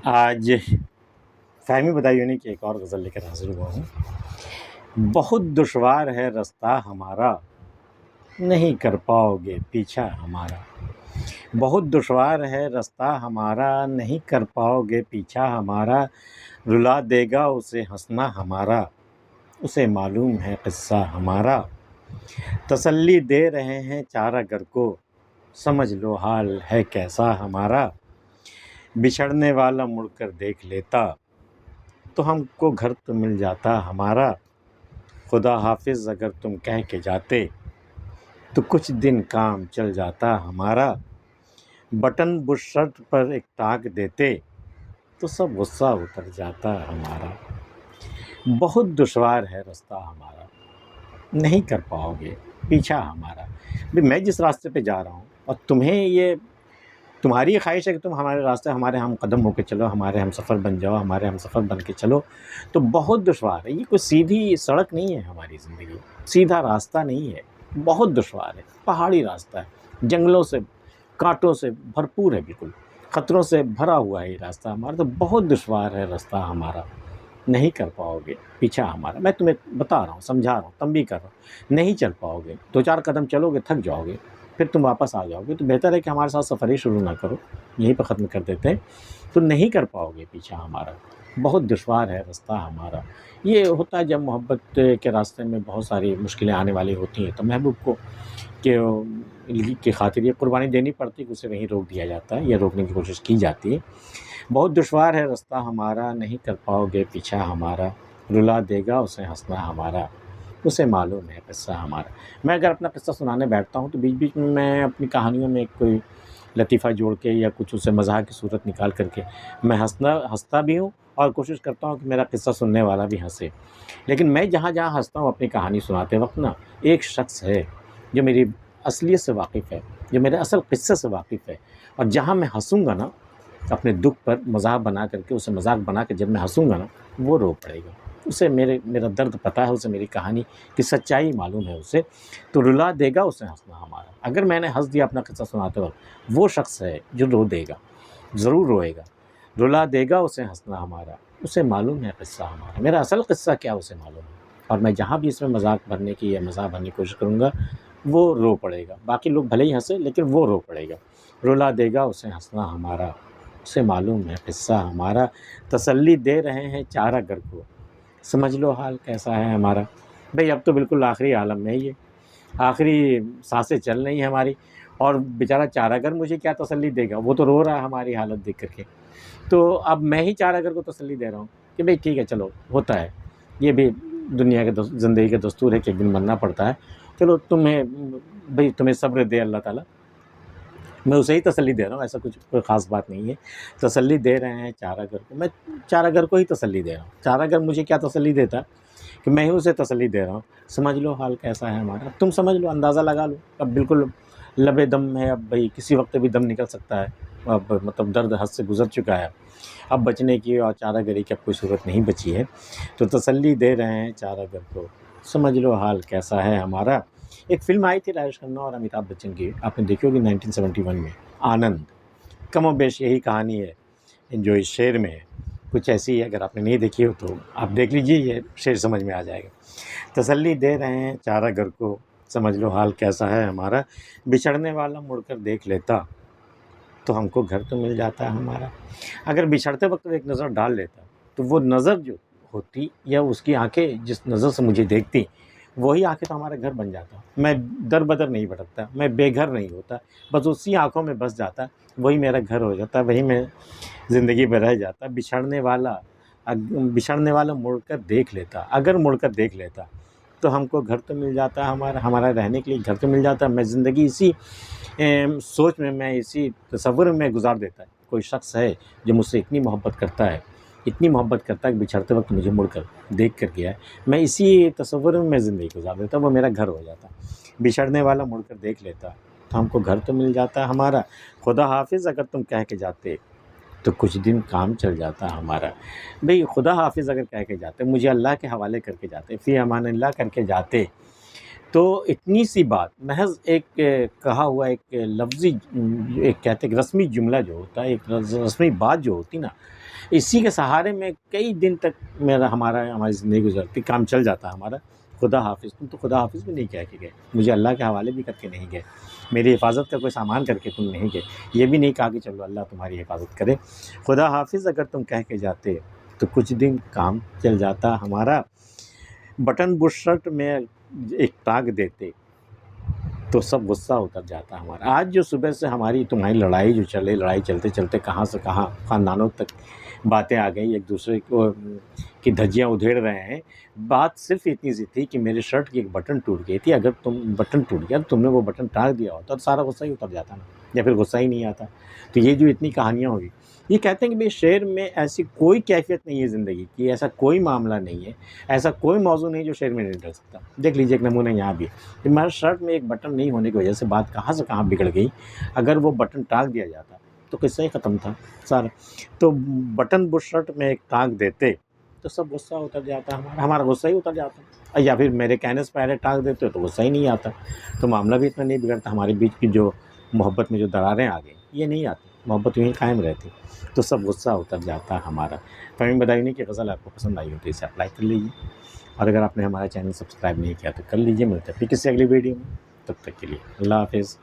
آج فہمی بدایونی کی ایک اور غزل لے کر حاضر ہوا ہوں۔ بہت دشوار ہے رستہ ہمارا، نہیں کر پاؤ گے پیچھا ہمارا۔ بہت دشوار ہے رستہ ہمارا، نہیں کر پاؤ گے پیچھا ہمارا۔ رلا دے گا اسے ہنسنا ہمارا، اسے معلوم ہے قصہ ہمارا۔ تسلی دے رہے ہیں چارہ گر کو، سمجھ لو حال ہے کیسا ہمارا۔ بچھڑنے والا مڑ کر دیکھ لیتا، تو ہم کو گھر تو مل جاتا ہمارا۔ خدا حافظ اگر تم کہہ کے جاتے، تو کچھ دن کام چل جاتا ہمارا۔ بٹن بش شرٹ پر ایک ٹاک دیتے، تو سب غصہ اتر جاتا ہمارا۔ بہت دشوار ہے رستہ ہمارا، نہیں کر پاؤ گے پیچھا ہمارا۔ بھی میں جس راستے پہ جا رہا ہوں اور تمہاری یہ خواہش ہے کہ تم ہمارے راستے ہمارے ہم قدم ہو کے چلو، ہمارے ہم سفر بن جاؤ، ہمارے ہم سفر بن کے چلو، تو بہت دشوار ہے۔ یہ کوئی سیدھی سڑک نہیں ہے ہماری زندگی، سیدھا راستہ نہیں ہے، بہت دشوار ہے۔ پہاڑی راستہ ہے، جنگلوں سے کانٹوں سے بھرپور ہے، بالکل خطروں سے بھرا ہوا ہے یہ راستہ ہمارا۔ تو بہت دشوار ہے راستہ ہمارا، نہیں کر پاؤ گے پیچھا ہمارا۔ میں تمہیں بتا رہا ہوں، سمجھا رہا ہوں، تنبیہ کر رہا ہوں، نہیں چل پاؤ گے۔ 2-4 قدم چلو گے، تھک جاؤ گے، پھر تم واپس آ جاؤ گے، تو بہتر ہے کہ ہمارے ساتھ سفر ہی شروع نہ کرو، یہیں پہ ختم کر دیتے ہیں۔ تو نہیں کر پاؤ گے پیچھا ہمارا، بہت دشوار ہے راستہ ہمارا۔ یہ ہوتا ہے جب محبت کے راستے میں بہت ساری مشکلیں آنے والی ہوتی ہیں، تو محبوب کو کی خاطر یہ قربانی دینی پڑتی ہے کہ اسے وہیں روک دیا جاتا ہے یا روکنے کی کوشش کی جاتی ہے۔ بہت دشوار ہے راستہ ہمارا، نہیں کر پاؤ گے پیچھا ہمارا۔ رلا دے گا اسے ہنسنا ہمارا، اسے معلوم ہے قصہ ہمارا۔ میں اگر اپنا قصہ سنانے بیٹھتا ہوں تو بیچ بیچ میں اپنی کہانیوں میں کوئی لطیفہ جوڑ کے یا کچھ اسے مزاح کی صورت نکال کر کے میں ہنستا بھی ہوں، اور کوشش کرتا ہوں کہ میرا قصہ سننے والا بھی ہنسے۔ لیکن میں جہاں جہاں ہنستا ہوں اپنی کہانی سناتے وقت نا، ایک شخص ہے جو میری اصلیت سے واقف ہے، جو میرے اصل قصے سے واقف ہے، اور جہاں میں ہنسوں گا نا اپنے دکھ پر مزاح بنا کر کے، اسے مذاق بنا کے جب میں ہنسوں گا نا، وہ رو پڑے گا۔ اسے میرا درد پتہ ہے، اسے میری کہانی کی سچائی معلوم ہے اسے، تو رلا دے گا اسے ہنسنا ہمارا۔ اگر میں نے ہنس دیا اپنا قصہ سناتے وقت، وہ شخص ہے جو رو دے گا، ضرور روئے گا۔ رلا دے گا اسے ہنسنا ہمارا، اسے معلوم ہے قصہ ہمارا۔ میرا اصل قصہ کیا اسے معلوم ہے، اور میں جہاں بھی اس میں مذاق بھرنے کی یا مزاح بھرنے کی کوشش کروں گا، وہ رو پڑے گا۔ باقی لوگ بھلے ہی ہنسے، لیکن وہ رو پڑے گا۔ رلا دے گا اسے ہنسنا ہمارا، اسے معلوم ہے قصہ ہمارا۔ تسلی دے رہے ہیں چارہ گر کو، سمجھ لو حال کیسا ہے ہمارا۔ بھئی اب تو بالکل آخری عالم میں ہی ہے، آخری سانسیں چل رہی ہیں ہماری، اور بیچارہ چارہ گر مجھے کیا تسلی دے گا، وہ تو رو رہا ہے ہماری حالت دیکھ کر کے۔ تو اب میں ہی چارہ گر کو تسلی دے رہا ہوں کہ بھئی ٹھیک ہے، چلو ہوتا ہے، یہ بھی دنیا کے زندگی کا دستور ہے کہ ایک دن مرنا پڑتا ہے۔ چلو تمہیں صبر دے اللہ تعالیٰ، میں اسے ہی تسلی دے رہا ہوں، ایسا کچھ کوئی خاص بات نہیں ہے۔ تسلی دے رہے ہیں چارہ گر کو، میں چارہ گر کو ہی تسلی دے رہا ہوں۔ چارہ گر مجھے کیا تسلی دیتا کہ میں ہی اسے تسلی دے رہا ہوں، سمجھ لو حال کیسا ہے ہمارا۔ اب تم سمجھ لو، اندازہ لگا لو، اب بالکل لبے دم ہے، اب بھئی کسی وقت بھی دم نکل سکتا ہے، اب مطلب درد حد سے گزر چکا ہے، اب بچنے کی اور چارہ گری کی اب کوئی صورت نہیں بچی ہے۔ تو تسلی دے رہے ہیں چارہ گر کو، سمجھ لو حال کیسا ہے ہمارا۔ ایک فلم آئی تھی راجیش کھنہ اور امیتابھ بچن کی، آپ نے دیکھی ہوگی 1971 میں، آنند۔ کم و بیش یہی کہانی ہے جو اس شعر میں ہے، کچھ ایسی ہے۔ اگر آپ نے نہیں دیکھی ہو تو آپ دیکھ لیجئے، یہ شعر سمجھ میں آ جائے گا۔ تسلی دے رہے ہیں چارہ گر کو، سمجھ لو حال کیسا ہے ہمارا۔ بچھڑنے والا مڑ کر دیکھ لیتا، تو ہم کو گھر تو مل جاتا ہمارا۔ اگر بچھڑتے وقت وہ ایک نظر ڈال لیتا، تو وہ نظر جو ہوتی یا اس کی آنکھیں جس نظر سے مجھے دیکھتی، وہی آنکھیں تو ہمارا گھر بن جاتا۔ میں در بدر نہیں بھٹکتا، میں بے گھر نہیں ہوتا، بس اسی آنکھوں میں بس جاتا، وہی میرا گھر ہو جاتا، وہی میں زندگی میں رہ جاتا۔ بچھڑنے والا مڑ کر دیکھ لیتا، اگر مڑ کر دیکھ لیتا تو ہم کو گھر تو مل جاتا ہمارا رہنے کے لیے گھر تو مل جاتا۔ میں زندگی اسی سوچ میں اسی تصور میں گزار دیتا ہے، کوئی شخص ہے جو مجھ سے اتنی محبت کرتا ہے کہ بچھڑتے وقت مجھے مڑ کر دیکھ کر گیا ہے، میں اسی تصور میں زندگی گزار دیتا، وہ میرا گھر ہو جاتا۔ بچھڑنے والا مڑ کر دیکھ لیتا، تو ہم کو گھر تو مل جاتا ہمارا۔ خدا حافظ اگر تم کہہ کے جاتے، تو کچھ دن کام چل جاتا ہمارا۔ بھئی خدا حافظ اگر کہہ کے جاتے، مجھے اللہ کے حوالے کر کے جاتے، فی امان اللہ کر کے جاتے، تو اتنی سی بات محض ایک کہا ہوا ایک لفظی ایک کہتے ہیں رسمی جملہ جو ہوتا ہے، ایک رسمی بات جو ہوتی نا، اسی کے سہارے میں کئی دن تک ہماری زندگی گزرتی، کام چل جاتا ہمارا۔ خدا حافظ، تم تو خدا حافظ بھی نہیں کہہ کے گئے، مجھے اللہ کے حوالے بھی کر کے نہیں گئے، میری حفاظت کا کوئی سامان کر کے تم نہیں گئے، یہ بھی نہیں کہا کہ چلو اللہ تمہاری حفاظت کرے۔ خدا حافظ اگر تم کہہ کے جاتے تو کچھ دن کام چل جاتا ہمارا۔ بٹن بش شرٹ میں ایک ٹاگ دیتے تو سب غصہ اتر جاتا ہمارا۔ آج جو صبح سے ہماری تمہاری لڑائی جو چلے، لڑائی چلتے چلتے کہاں سے کہاں خاندانوں تک باتیں آ گئی، ایک دوسرے کو کی دھجیاں ادھیڑ رہے ہیں۔ بات صرف اتنی سی تھی کہ میرے شرٹ کی ایک بٹن ٹوٹ گئی تھی، اگر بٹن ٹوٹ گیا تم نے وہ بٹن ٹاگ دیا ہوتا تو سارا غصہ ہی اتر جاتا نا، یا پھر غصہ ہی نہیں آتا۔ تو یہ جو اتنی کہانیاں ہوئی، یہ کہتے ہیں کہ بھئی شعر میں ایسی کوئی کیفیت نہیں ہے زندگی کی، ایسا کوئی معاملہ نہیں ہے، ایسا کوئی موضوع نہیں جو شعر میں نہیں ڈل سکتا۔ دیکھ لیجیے ایک نمونہ یہاں بھی کہ ہمارے شرٹ میں ایک بٹن نہیں ہونے کی وجہ سے بات کہاں سے کہاں بگڑ گئی، اگر وہ بٹن ٹاگ دیا جاتا تو قصہ ہی ختم تھا سارا۔ تو بٹن بش شرٹ میں ایک ٹاگ دیتے تو سب غصہ اتر جاتا ہمارا غصہ ہی اتر جاتا، یا پھر میرے کہنے سے پہلے ٹاگ دیتے تو غصہ ہی نہیں آتا، تو معاملہ بھی اتنا نہیں بگڑتا، ہمارے بیچ کی جو محبت میں جو دراریں آ گئی یہ نہیں آتی، محبت یہیں قائم رہتی، تو سب غصہ اتر جاتا ہمارا۔ فہمی بدایونی کی غزل آپ کو پسند آئی ہو تو اسے اپلائی کر لیجیے، اور اگر آپ نے ہمارا چینل سبسکرائب نہیں کیا تو کر لیجیے۔ ملتے ہیں پھر کسی اگلی ویڈیو میں، تب تک کے لیے اللہ حافظ۔